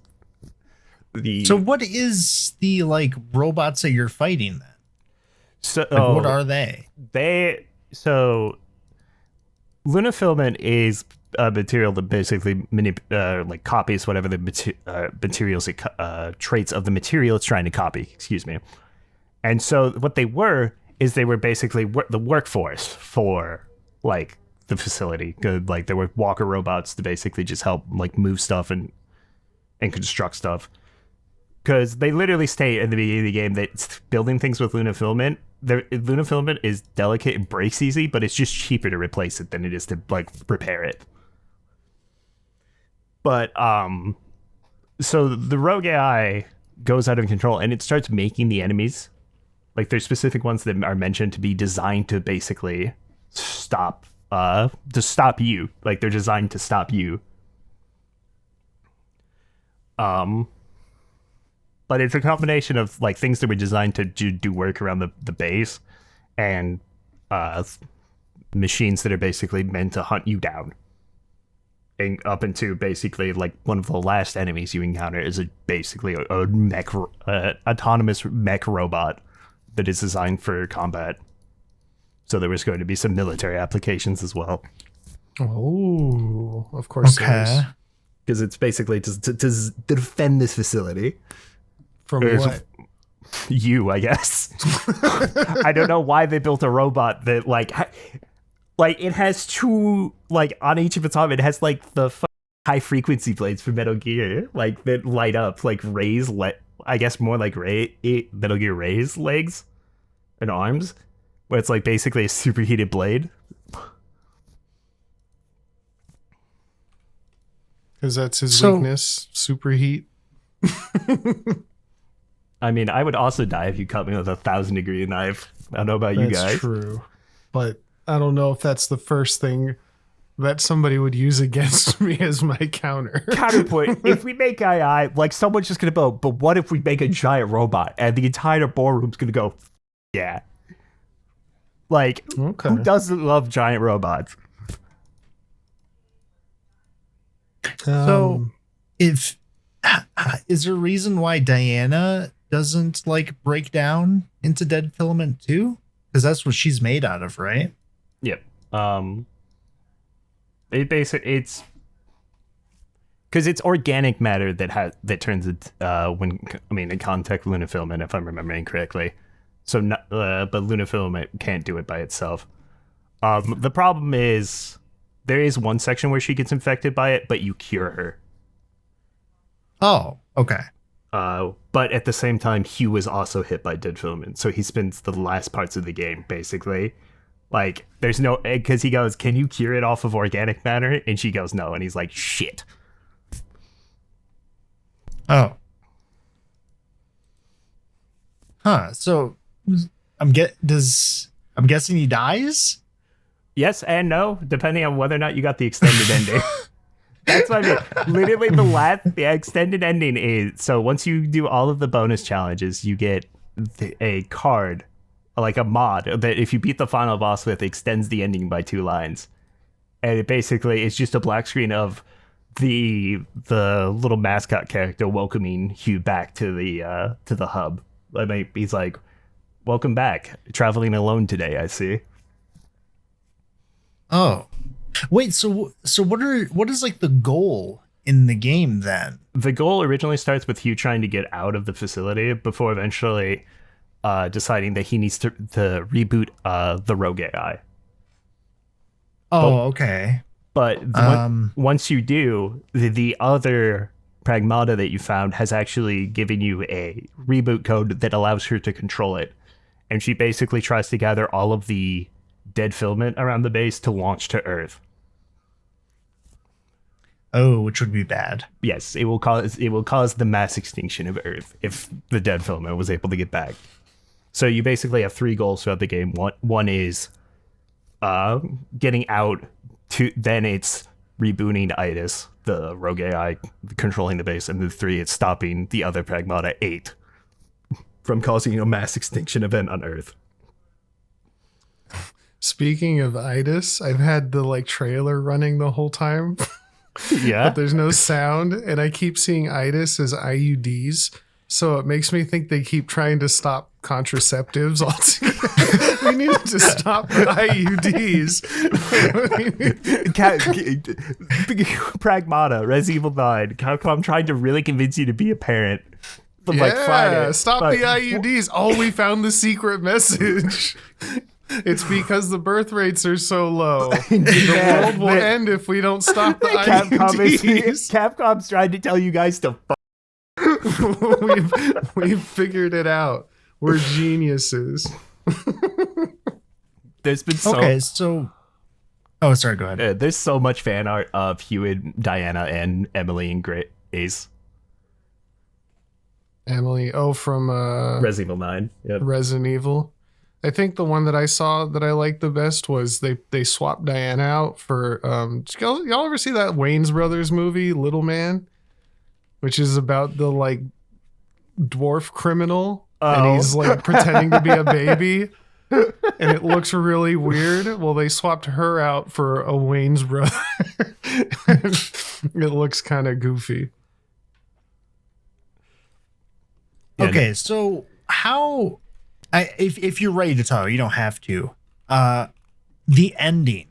So what is the like robots that you're fighting then? So like, what are they? Luna filament is a material that basically like copies whatever the materials traits of the material it's trying to copy. Excuse me. And so what they were basically the workforce for like the facility. Like there were walker robots to basically just help like move stuff and construct stuff. Because they literally state in the beginning of the game that building things with Luna filament, Luna filament is delicate and breaks easy, but it's just cheaper to replace it than it is to like repair it. But so the rogue AI goes out of control and it starts making the enemies. Like there's specific ones that are mentioned to be designed to basically stop you. Like they're designed to stop you. But it's a combination of like things that were designed to do work around the base and machines that are basically meant to hunt you down. And up into basically like one of the last enemies you encounter is basically a mech, autonomous mech robot that is designed for combat. So there was going to be some military applications as well. Oh, of course. Okay. Because it's basically to defend this facility. From what? You, I guess. I don't know why they built a robot that like it has two, like on each of its arm, it has like the high frequency blades for Metal Gear, like that light up like Ray's, I guess more like Metal Gear Ray's legs and arms, where it's like basically a superheated blade. Because that's his weakness, superheat. I mean, I would also die if you cut me with a 1,000-degree knife. I don't know about you guys. That's true. But I don't know if that's the first thing that somebody would use against me as my counter. Counterpoint, if we make AI, like someone's just going to go, but what if we make a giant robot? And the entire ballroom's going to go, yeah. Like, Who doesn't love giant robots? So, is there a reason why Diana doesn't like break down into dead filament too? Because that's what she's made out of, right? Yep. It's because it's organic matter that turns it in contact with Luna filament, if I'm remembering correctly. So, but Luna filament can't do it by itself. The problem is there is one section where she gets infected by it, but you cure her. Oh, okay. But at the same time, Hugh is also hit by dead filament, so he spends the last parts of the game basically like there's no, because he goes, "Can you cure it off of organic matter?" And she goes, "No," and he's like, "Shit." Oh. Huh. So I'm guessing he dies? Yes and no, depending on whether or not you got the extended ending. That's what I mean. Literally, the extended ending is, so once you do all of the bonus challenges, you get a card, like a mod, that if you beat the final boss with, extends the ending by 2 lines. And it basically is just a black screen of the little mascot character welcoming Hugh back to the hub. I mean, he's like, "Welcome back. Traveling alone today, I see." Oh, wait. So what is like the goal in the game then? The goal originally starts with Hugh trying to get out of the facility before eventually deciding that he needs to reboot the rogue AI. Oh, okay. But once you do, the other Pragmata that you found has actually given you a reboot code that allows her to control it. And she basically tries to gather all of the dead filament around the base to launch to Earth. Oh, which would be bad. Yes, it will cause the mass extinction of Earth if the dead filament was able to get back. So you basically have 3 goals throughout the game. One is getting out. Then it's rebooting Itis, the rogue AI controlling the base, and then 3, it's stopping the other Pragmata 8 from causing a mass extinction event on Earth. Speaking of itis, I've had the like trailer running the whole time, Yeah. but there's no sound, and I keep seeing itis as IUDs. So it makes me think they keep trying to stop contraceptives altogether. We need to stop the IUDs. Pragmata, Res Evil 9. I'm trying to really convince you to be a parent. But Stop the IUDs. Oh, we found the secret message. It's because the birth rates are so low. The world will end if we don't stop the IUDs. Capcom's trying to tell you guys to we've figured it out. We're geniuses. There's been oh, sorry, go ahead. There's so much fan art of Hugh and Diana and Emily and Ace. Emily, from Res Evil 9. Yep. Resident Evil. I think the one that I saw that I liked the best was they swapped Diana out for y'all ever see that Wayne's Brothers movie, Little Man? Which is about the like dwarf criminal, and he's like pretending to be a baby, and it looks really weird. Well, they swapped her out for a Wayne's brother. It looks kind of goofy. Okay, so how? If you're ready to talk, you don't have to. The ending.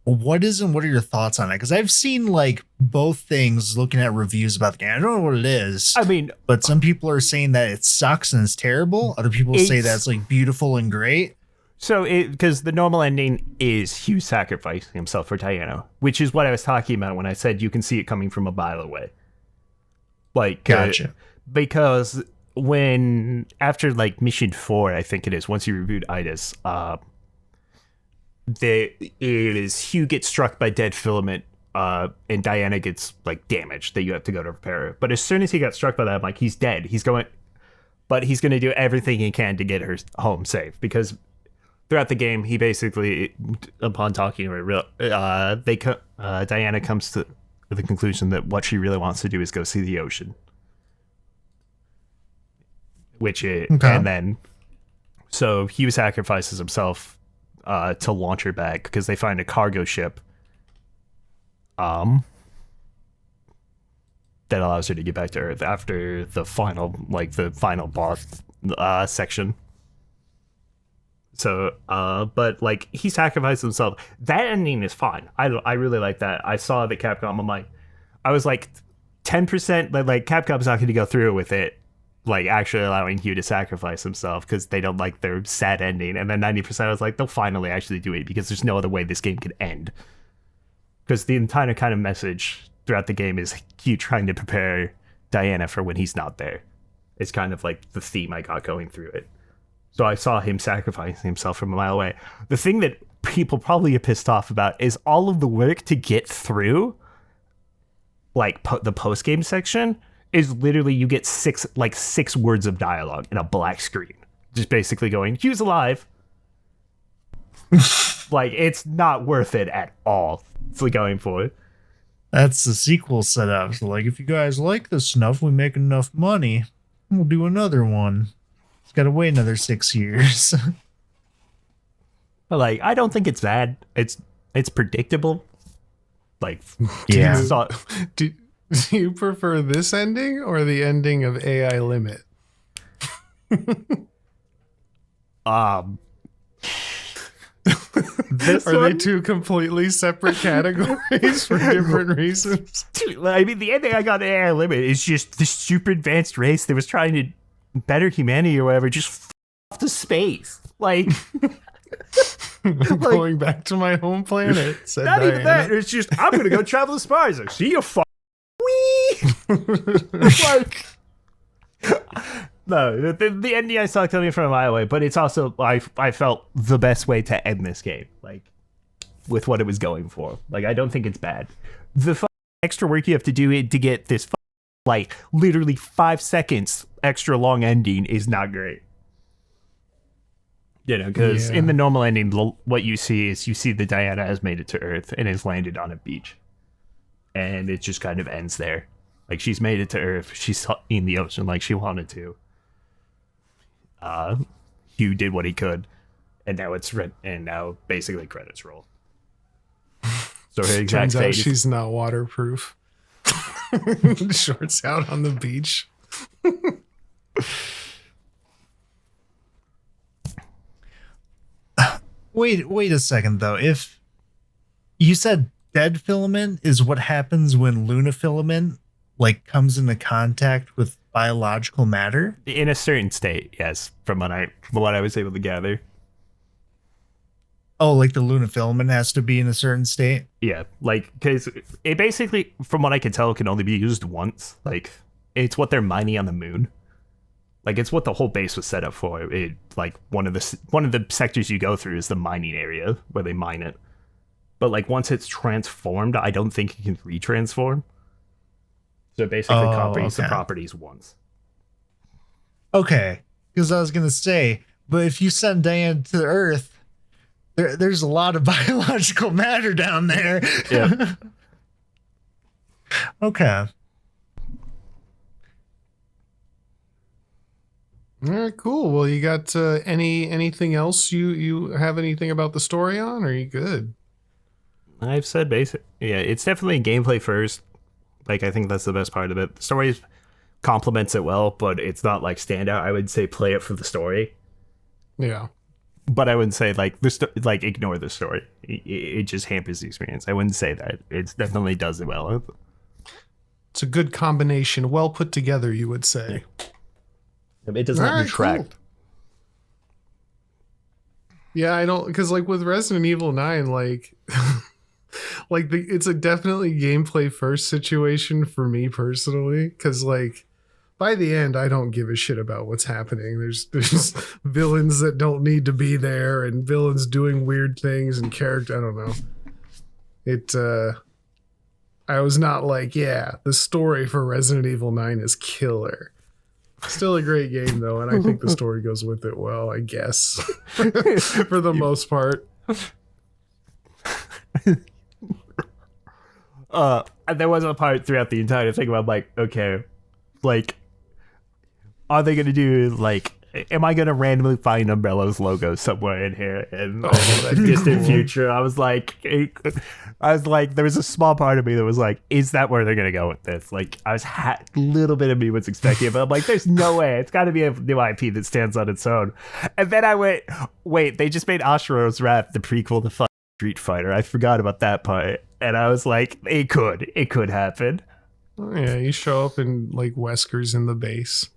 What is and what are your thoughts on it? Because I've seen like both things looking at reviews about the game. I don't know what it is. I mean, but some people are saying that it sucks and it's terrible. Other people say that it's like beautiful and great. So because the normal ending is Hugh sacrificing himself for Diana, which is what I was talking about when I said you can see it coming from a mile away. Like, gotcha. Because when after like mission 4, I think it is, once you reboot Itis, it is Hugh gets struck by dead filament, and Diana gets like damaged that you have to go to repair her. But as soon as he got struck by that, I'm like, he's dead. He's going to do everything he can to get her home safe, because throughout the game, he basically, upon talking to her, Diana comes to the conclusion that what she really wants to do is go see the ocean. And then, so Hugh sacrifices himself to launch her back, because they find a cargo ship that allows her to get back to Earth after the final boss section. So, but like he sacrificed himself. That ending is fine. I really like that. I saw that Capcom. I was like 10%, but like Capcom's not going to go through with it, like actually allowing Hugh to sacrifice himself, because they don't like their sad ending. And then 90% I was like, they'll finally actually do it, because there's no other way this game could end. Because the entire kind of message throughout the game is Hugh trying to prepare Diana for when he's not there. It's kind of like the theme I got going through it. So I saw him sacrificing himself from a mile away. The thing that people probably are pissed off about is all of the work to get through, like the post-game section, is literally you get six words of dialogue in a black screen, just basically going, Hugh's alive. Like, it's not worth it at all. It's like going for it. That's the sequel setup. So, like, if you guys like this enough, we make enough money, we'll do another one. It's got to wait another 6 years. But like, I don't think it's bad. It's predictable. Like, Yeah. Do you prefer this ending or the ending of AI Limit? This Are one? they two completely separate categories for different reasons? I mean, the ending I got in AI Limit is just this super advanced race that was trying to better humanity or whatever, just off to space. Like, Going back to my home planet. Said not even Diana. that. It's just, I'm going to go travel to Mars. I see you, wee. Like, no, the ending I saw coming from a mile away, but it's also, I felt the best way to end this game, like, with what it was going for. Like, I don't think it's bad. The extra work you have to do to get this, like, literally 5 seconds extra long ending is not great. You know, because in the normal ending, what you see is the Diana has made it to Earth and has landed on a beach. And it just kind of ends there. Like, she's made it to Earth. She's in the ocean like she wanted to. Hugh did what he could. And now now basically credits roll. So her exact Turns out fate she's not waterproof. Shorts out on the beach. Wait a second though. If you said dead filament is what happens when lunafilament like comes into contact with biological matter. in a certain state, yes, from what I was able to gather. Oh, like the lunafilament has to be in a certain state. Yeah, like, because it basically, from what I can tell, can only be used once. Like, it's what they're mining on the moon. Like, it's what the whole base was set up for. It, like, one of the sectors you go through is the mining area where they mine it. But like, once it's transformed, I don't think it can retransform. So it basically copies the properties once. Okay, because I was gonna say, but if you send Diana to Earth, there's a lot of biological matter down there. Yeah. Okay. All right, cool. Well, you got anything else you have anything about the story on? Or are you good? I've said basic. Yeah, it's definitely gameplay first. Like, I think that's the best part of it. The story complements it well, but it's not like standout. I would say play it for the story. Yeah. But I wouldn't say like ignore the story. It just hampers the experience. I wouldn't say that. It definitely does it well. It's a good combination, well put together, you would say. It does not detract. Cool. Yeah, I don't, because like with Resident Evil 9, like it's a definitely gameplay first situation for me personally, because like by the end I don't give a shit about what's happening. There's villains that don't need to be there and villains doing weird things and character, I don't know. I was not like, yeah, the story for Resident Evil 9 is killer. Still a great game though, and I think the story goes with it well, I guess. For the most part. There was a part throughout the entire thing where I'm like, okay, like, are they gonna do like, am I gonna randomly find Umbrella's logo somewhere in here in the distant future? I was like, there was a small part of me that was like, is that where they're gonna go with this? Like, I was a little bit of me was expecting it, but I'm like, there's no way. It's got to be a new IP that stands on its own. And then I went, wait, they just made Ashiro's Wrath the prequel to Street Fighter. I forgot about that part, and I was like, it could happen. Oh, yeah, you show up in like Wesker's in the base.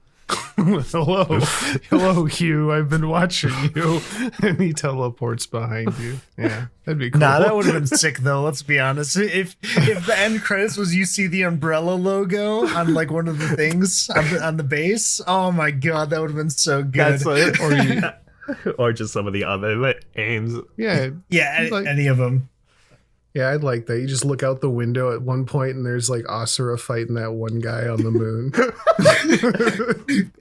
Hello, Hugh. I've been watching you, and he teleports behind you. Yeah, that'd be cool. Nah, that would have been sick though. Let's be honest. If the end credits was you see the Umbrella logo on like one of the things on the base, oh my god, that would have been so good. That's like, or just some of the other aims. Yeah, like, any of them. Yeah, I'd like that. You just look out the window at one point and there's like Asura fighting that one guy on the moon.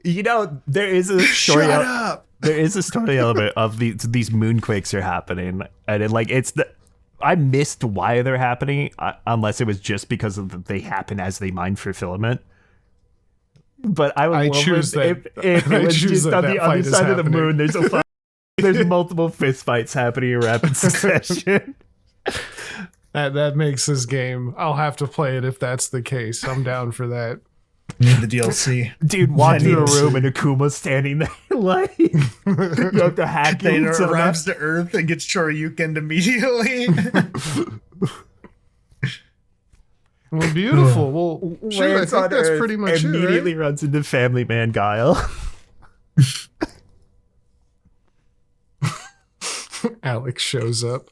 You know, there is a story. Shut up! There is a story element of these moonquakes are happening, and it's I missed why they're happening, unless it was just because of they happen as they mine for filament. But I would I love choose it that. if I it was choose just that on that the other fight is side of the happening. moon. There's multiple fist fights happening in rapid succession. That makes this game. I'll have to play it if that's the case. I'm down for that. Need the DLC. Dude, walk need through to a room see. and Akuma's standing there like you have to hack Then into them. arrives to Earth and gets Shoryukened immediately. Well, beautiful. Well, sure, I Lands think on that's Earth, pretty much it, immediately right? runs into Family Man Guile. Alex shows up.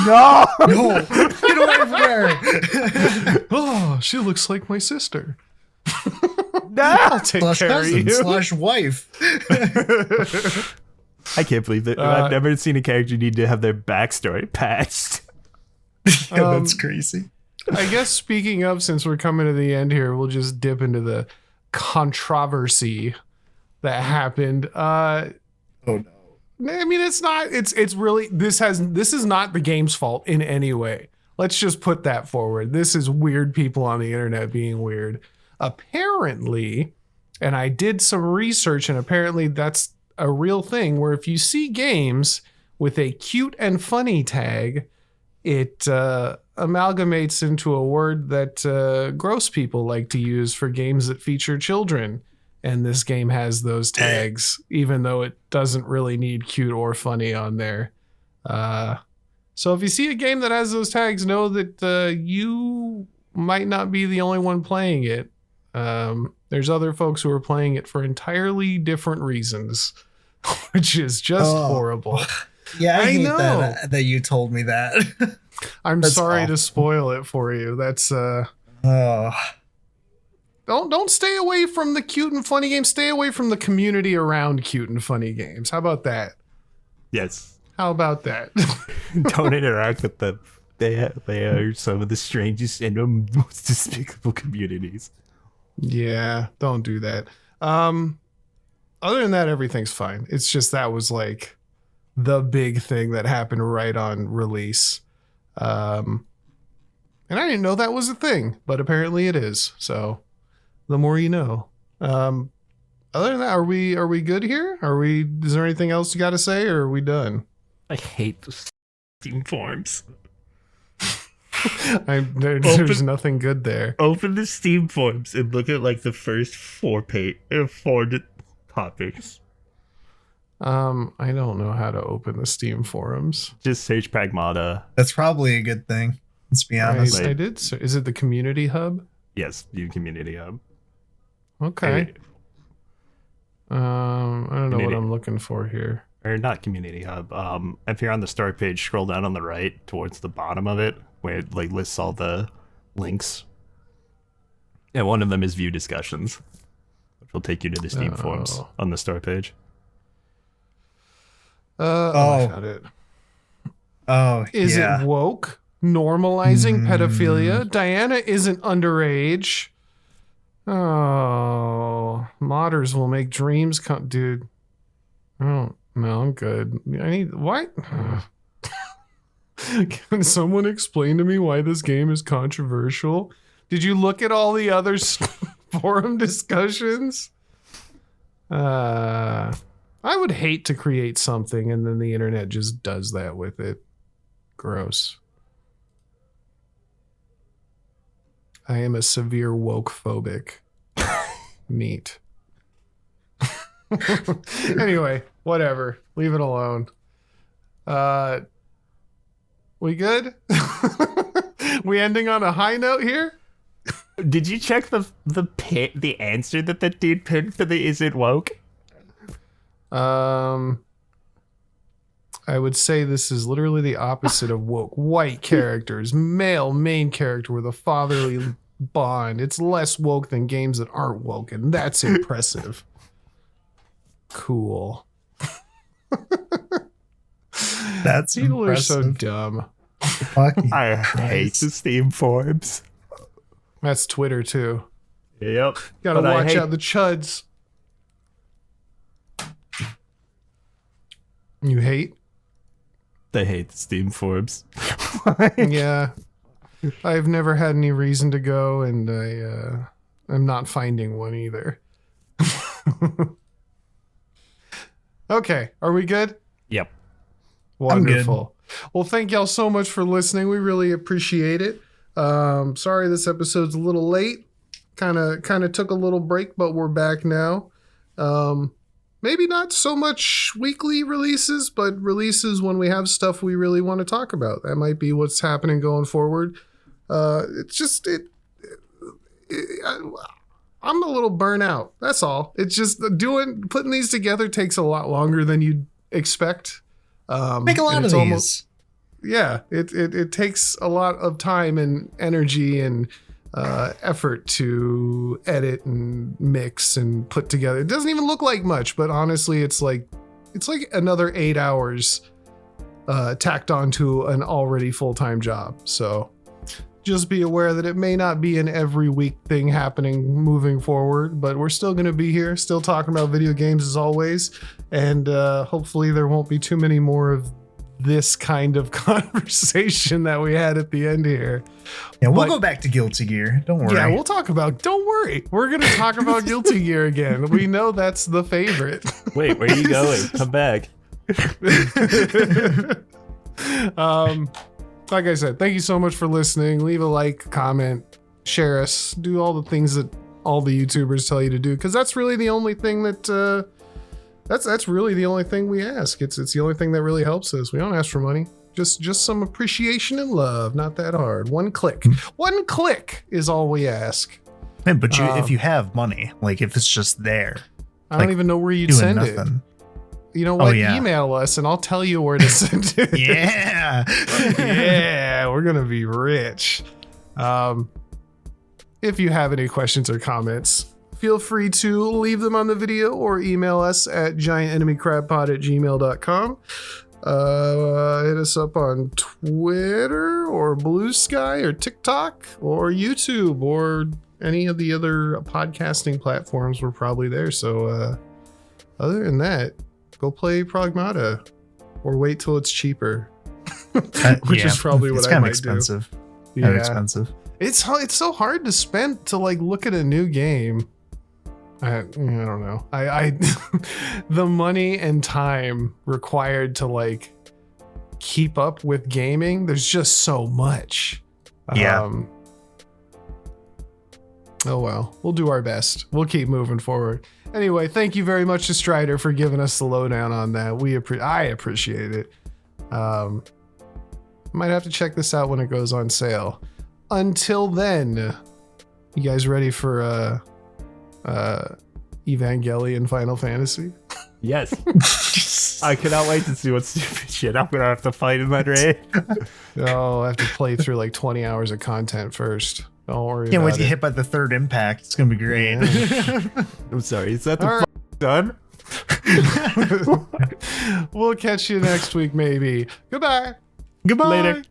No! No, get away from her. Oh, she looks like my sister. No! I'll take Slash care of cousin, you. slash wife. I can't believe that. I've never seen a character need to have their backstory patched. Yeah, that's crazy. I guess speaking of, since we're coming to the end here, we'll just dip into the controversy that happened. Oh no. I mean, it's not. It's really this is not the game's fault in any way. Let's just put that forward. This is weird people on the internet being weird. Apparently, and I did some research, and apparently that's a real thing. Where if you see games with a cute and funny tag, it amalgamates into a word that gross people like to use for games that feature children. And this game has those tags, even though it doesn't really need cute or funny on there. So if you see a game that has those tags, know that you might not be the only one playing it. There's other folks who are playing it for entirely different reasons, which is just horrible. Yeah, I hate know. that you told me that. I'm That's sorry awful. to spoil it for you. That's Oh. don't stay away from the cute and funny games. Stay away from the community around cute and funny games. How about that? Yes. How about that? Don't interact with them. They are some of the strangest and most despicable communities. Yeah, don't do that. Other than that, everything's fine. It's just that was like the big thing that happened right on release. And I didn't know that was a thing, but apparently it is. So the more you know. Other than that, are we good here? Is there anything else you got to say, or are we done? I hate the Steam forums. There's nothing good there. Open the Steam forums and look at like the first four topics. I don't know how to open the Steam forums. Just search Pragmata. That's probably a good thing. Let's be honest. I did. So is it the community hub? Yes, view community hub. Okay. I don't know what Community. I'm looking for here. Or not community hub. If you're on the start page, scroll down on the right towards the bottom of it, where it like lists all the links. And one of them is view discussions, which will take you to the Steam forums on the start page. I found it. Oh, Is yeah. it woke? Normalizing pedophilia? Diana isn't underage. Oh, modders will make dreams come. Dude. Oh, no, I'm good. I need. What? Can someone explain to me why this game is controversial? Did you look at all the other forum discussions? I would hate to create something and then the internet just does that with it. Gross. I am a severe woke phobic. Neat. Anyway, whatever. Leave it alone. We good? We ending on a high note here? Did you check the answer that the dude pinned for the Is It Woke? I would say this is literally the opposite of woke. White characters, male main character with a fatherly bond. It's less woke than games that aren't woke, and that's impressive. Cool. That's People impressive. are so dumb. Fucking I hate the Steam forums. That's Twitter too. Yep. Gotta But I watch hate- out the chuds. You hate? They hate the Steam forums. Yeah. I've never had any reason to go, and I'm not finding one either. Okay, are we good? Yep. Wonderful. Well, thank y'all so much for listening. We really appreciate it. Sorry this episode's a little late. Kind of took a little break, but we're back now. Maybe not so much weekly releases, but releases when we have stuff we really want to talk about. That might be what's happening going forward. It's just I'm a little burnt out. That's all. It's just putting these together takes a lot longer than you'd expect. Make a lot of these. Yeah, it takes a lot of time and energy and effort to edit and mix and put together. It doesn't even look like much, but honestly, it's like another 8 hours tacked onto an already full-time job. So just be aware that it may not be an every week thing happening moving forward, but we're still going to be here, still talking about video games as always. And hopefully there won't be too many more of this kind of conversation that we had at the end here. Yeah, we'll go back to Guilty Gear. Don't worry. Yeah, don't worry. We're going to talk about Guilty Gear again. We know that's the favorite. Wait, where are you going? Come back. Like I said, thank you so much for listening. Leave a like, comment, share us, do all the things that all the YouTubers tell you to do, because that's really the only thing that that's really the only thing we ask. It's the only thing that really helps us. We don't ask for money. Just some appreciation and love. Not that hard. One click is all we ask. Man, but if you have money, like if it's just there, I don't even know where you'd send it. You know what? Oh, yeah. Email us and I'll tell you where to send it. Yeah. Yeah, we're going to be rich. If you have any questions or comments, feel free to leave them on the video or email us at giantenemycrabpod@gmail.com. Hit us up on Twitter or Blue Sky or TikTok or YouTube or any of the other podcasting platforms. We're probably there. So other than that, go play Pragmata or wait till it's cheaper, which is probably what I might expensive. do. Kind of expensive. It's so hard to spend to like look at a new game. I don't know. I the money and time required to like keep up with gaming. There's just so much. Yeah. Oh well, we'll do our best. We'll keep moving forward. Anyway, thank you very much to Strider for giving us the lowdown on that. I appreciate it. Might have to check this out when it goes on sale. Until then, you guys ready for Evangelion Final Fantasy? Yes. I cannot wait to see what stupid shit I'm gonna have to fight in that raid. Oh, I have to play through like 20 hours of content first. Don't worry. Can't wait to about get it. hit by the third impact. It's gonna be great. I'm sorry. Is that the All right. done? We'll catch you next week, maybe. Goodbye. Goodbye. Later.